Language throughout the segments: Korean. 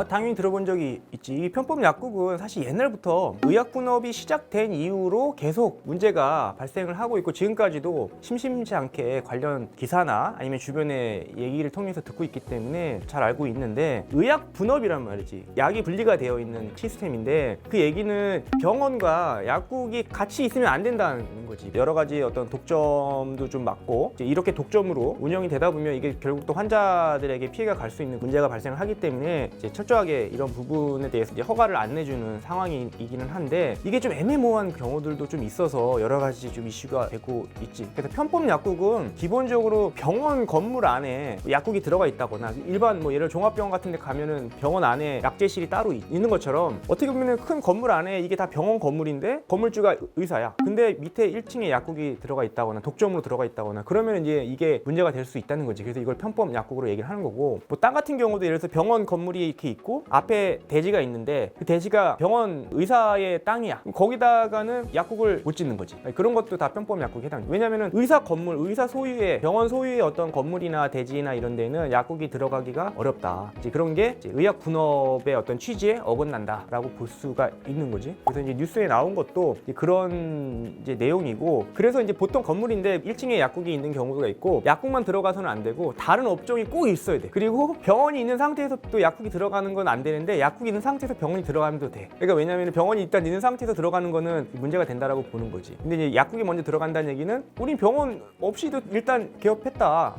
당연히 들어본 적이 있지. 이 편법 약국은 사실 옛날부터 의약 분업이 시작된 이후로 계속 문제가 발생을 하고 있고 지금까지도 심심치 않게 관련 기사나 아니면 주변의 얘기를 통해서 듣고 있기 때문에 잘 알고 있는데, 의약 분업이란 말이지. 약이 분리가 되어 있는 시스템인데 그 얘기는 병원과 약국이 같이 있으면 안 된다는 거지. 여러 가지 어떤 독점도 좀 막고 이렇게 독점으로 운영이 되다 보면 이게 결국 또 환자들에게 피해가 갈 수 있는 문제가 발생을 하기 때문에 이제 철저하게 이런 부분에 대해서 이제 허가를 안 내주는 상황이기는 한데, 이게 좀 애매모호한 경우들도 좀 있어서 여러 가지 좀 이슈가 되고 있지. 그래서 편법 약국은 기본적으로 병원 건물 안에 약국이 들어가 있다거나, 일반 뭐 예를 들어 종합병원 같은 데 가면은 병원 안에 약제실이 따로 있는 것처럼 어떻게 보면 큰 건물 안에 이게 다 병원 건물인데 건물주가 의사야. 근데 밑에 1층에 약국이 들어가 있다거나 독점으로 들어가 있다거나 그러면 이제 이게 문제가 될 수 있다는 거지. 그래서 이걸 편법 약국으로 얘기를 하는 거고, 뭐 땅 같은 경우도 예를 들어서 병원 건물이 이렇게 있고 앞에 대지가 있는데 그 대지가 병원 의사의 땅이야. 거기다가는 약국을 못 짓는 거지. 그런 것도 다 편법 약국에 해당돼. 왜냐면은 의사 건물, 의사 소유의 병원 소유의 어떤 건물이나 대지나 이런 데는 약국이 들어가기가 어렵다. 이제 그런 게 이제 의약 분업의 어떤 취지에 어긋난다라고 볼 수가 있는 거지. 그래서 이제 뉴스에 나온 것도 이제 그런 이제 내용이고, 그래서 이제 보통 건물인데 1층에 약국이 있는 경우가 있고 약국만 들어가서는 안 되고 다른 업종이 꼭 있어야 돼. 그리고 병원이 있는 상태에서 또 약국이 들어가는 건 안 되는데 약국이 있는 상태에서 병원이 들어가면 돼. 그러니까 왜냐면 병원이 일단 있는 상태에서 들어가는 거는 문제가 된다라고 보는 거지. 근데 이제 약국이 먼저 들어간다는 얘기는 우린 병원 없이도 일단 개업했다,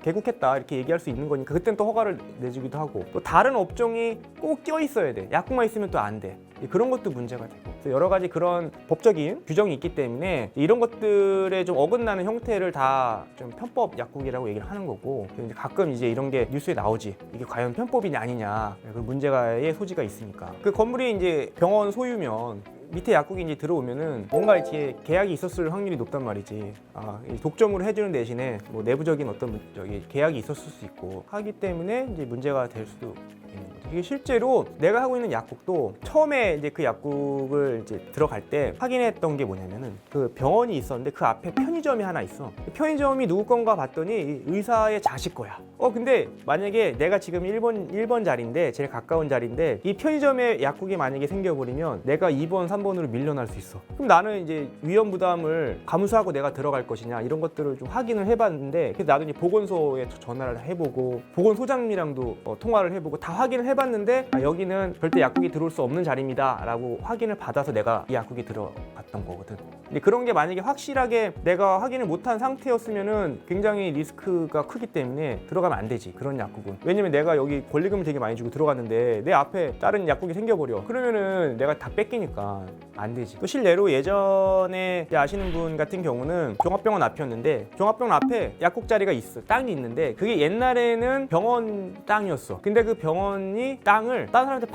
개국했다 이렇게 얘기할 수 있는 거니까 그때는 또 허가를 내주기도 하고, 또 다른 업종이 꼭 껴 있어야 돼. 약국만 있으면 또 안 돼. 그런 것도 문제가 되고, 그래서 여러 가지 그런 법적인 규정이 있기 때문에 이런 것들에 좀 어긋나는 형태를 다 좀 편법 약국이라고 얘기를 하는 거고, 이제 가끔 이제 이런 게 뉴스에 나오지. 이게 과연 편법이냐 아니냐, 그 문제가의 소지가 있으니까. 그 건물이 이제 병원 소유면 밑에 약국이 이제 들어오면은 뭔가 이렇게 계약이 있었을 확률이 높단 말이지. 독점으로 해주는 대신에 뭐 내부적인 어떤 계약이 있었을 수 있고 하기 때문에 이제 문제가 될 수도 있는 거죠. 이게 실제로 내가 하고 있는 약국도 처음에 이제 그 약국을 이제 들어갈 때 확인했던 게 뭐냐면은 그 병원이 있었는데 그 앞에 편의점이 하나 있어. 편의점이 누구 건가 봤더니 의사의 자식 거야. 근데 만약에 내가 지금 1번 자리인데, 제일 가까운 자리인데 이 편의점에 약국이 만약에 생겨버리면 내가 2번, 3번으로 밀려날 수 있어. 그럼 나는 이제 위험 부담을 감수하고 내가 들어갈 것이냐 이런 것들을 좀 확인을 해봤는데, 그래서 나도 이제 보건소에 전화를 해보고 보건소장님이랑도 통화를 해보고 다 확인을 해봤는데 여기는 절대 약국이 들어올 수 없는 자리입니다 라고 확인을 받아서 내가 이 약국에 들어갔던 거거든. 근데 그런 게 만약에 확실하게 내가 확인을 못한 상태였으면은 굉장히 리스크가 크기 때문에 들어가면 안 되지, 그런 약국은. 왜냐면 내가 여기 권리금을 되게 많이 주고 들어갔는데 내 앞에 다른 약국이 생겨버려. 그러면은 내가 다 뺏기니까 안 되지. 또 실례로 예전에 아시는 분 같은 경우는 종합병원 앞이었는데 종합병원 앞에 약국 자리가 있어, 땅이 있는데 그게 옛날에는 병원 땅이었어. 근데 그 병원이 땅을 다른 사람한테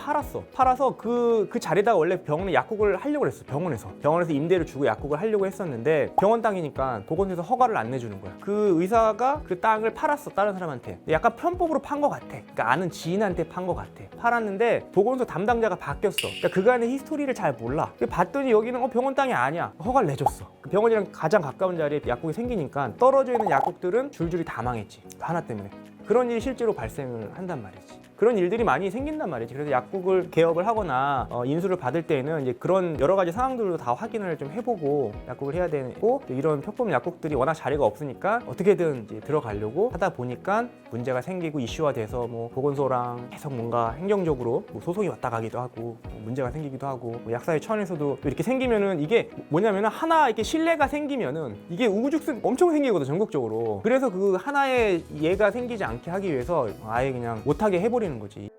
팔아서 그 자리다가 원래 병원에 약국을 하려고 했어. 병원에서 임대를 주고 약국을 하려고 했었는데 병원 땅이니까 보건소에서 허가를 안 내주는 거야. 그 의사가 그 땅을 팔았어, 다른 사람한테. 약간 편법으로 판 것 같아. 그러니까 아는 지인한테 판 것 같아. 팔았는데 보건소 담당자가 바뀌었어. 그러니까 그간의 히스토리를 잘 몰라. 봤더니 여기는 병원 땅이 아니야. 허가를 내줬어. 그 병원이랑 가장 가까운 자리에 약국이 생기니까 떨어져 있는 약국들은 줄줄이 다 망했지, 하나 때문에. 그런 일이 실제로 발생을 한단 말이지. 그런 일들이 많이 생긴단 말이지. 그래서 약국을 개업을 하거나 인수를 받을 때는 이제 그런 여러 가지 상황들도 다 확인을 좀 해보고 약국을 해야 되고, 이런 편법 약국들이 워낙 자리가 없으니까 어떻게든 이제 들어가려고 하다 보니까 문제가 생기고 이슈화 돼서 뭐 보건소랑 계속 뭔가 행정적으로 뭐 소송이 왔다 가기도 하고 뭐 문제가 생기기도 하고, 뭐 약사회 차원에서도 이렇게 생기면은 이게 뭐냐면은 하나 이렇게 신뢰가 생기면은 이게 우후죽순 엄청 생기거든, 전국적으로. 그래서 그 하나의 예가 생기지 않게 하기 위해서 아예 그냥 못하게 해버리는 거지.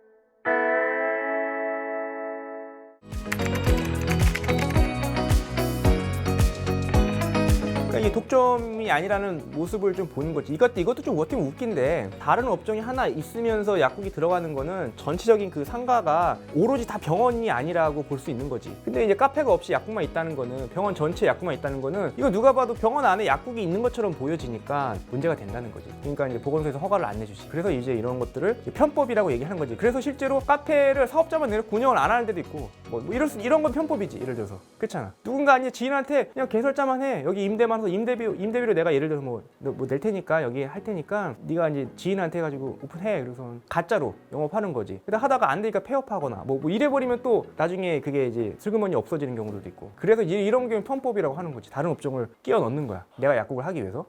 이게 독점이 아니라는 모습을 좀 보는 거지. 이것도 좀 어떻게 웃긴데, 다른 업종이 하나 있으면서 약국이 들어가는 거는 전체적인 그 상가가 오로지 다 병원이 아니라고 볼 수 있는 거지. 근데 이제 카페가 없이 약국만 있다는 거는, 병원 전체 약국만 있다는 거는 이거 누가 봐도 병원 안에 약국이 있는 것처럼 보여지니까 문제가 된다는 거지. 그러니까 이제 보건소에서 허가를 안 내주지. 그래서 이제 이런 것들을 이제 편법이라고 얘기하는 거지. 그래서 실제로 카페를 사업자만 내놓고 운영을 안 하는 데도 있고, 뭐 이런 건 편법이지. 예를 들어서 그렇잖아. 누군가 아니 지인한테 그냥 개설자만 해, 여기 임대만 해서 임대비로 내가 예를 들어서 뭐 낼 테니까 여기 할 테니까 네가 이제 지인한테 해가지고 오픈해. 그래서 가짜로 영업하는 거지. 근데 하다가 안 되니까 폐업하거나 뭐 이래버리면 또 나중에 그게 이제 슬그머니 없어지는 경우도 있고. 그래서 이런 경우 편법이라고 하는 거지. 다른 업종을 끼워 넣는 거야. 내가 약국을 하기 위해서.